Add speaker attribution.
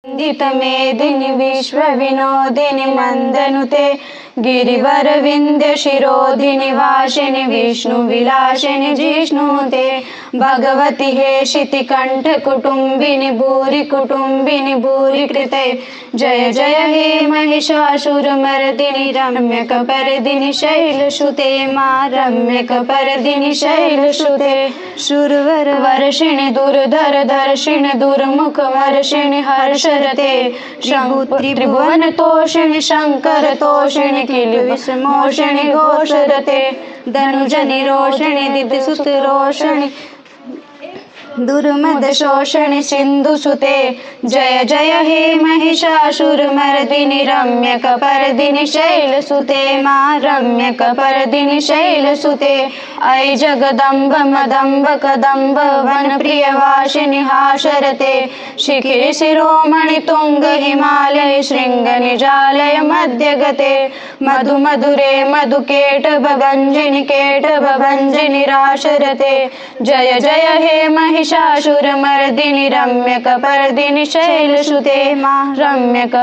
Speaker 1: मेदिनि विश्वविनोदिनि मन्दनुते गिरिवर विंध्य शिरोधिनि वासिनि विष्णुविलासिनि जिष्णुते भगवति हेशिति कंठ कुटुंबिनि भूरि कुटुंबिनि भूरि कृते जय जय हे महिषासुरमर्दिनि रम्यकपर्दिनि शैलसुते मा रम्यकपर्दिनि शैलसुते शूरवर वर्षिणि दुर्धर दर्शिणि दुर्मुख वर्षिणि हर्षरते त्रिभुवन तोषिणि शंकर तोषिणि किल विषमोषिणि घोषरते धनुजनि रोषिणि दिदिसुत रोषिणि दुर्मद शोषणि सिंधुसुते जय जय हे महिषासुरमर्दिनि रम्यकपर्दिनि शैलसुते मा रम्यकपर्दिनि शैलसुते ऐ जगदम्ब मदम्ब कदम्ब वनप्रियवासिनि हासरते शिखिरि शिरोमणि तुंग हिमालय शृंग निजालय मध्यगते मधु मधुरे मधुकेटभ भंजिनि केटभ भंजिनि राशरते जय जय हे महिषासुरमर्दिनि रम्यकपर्दिनि शैलसुते मा रम्यक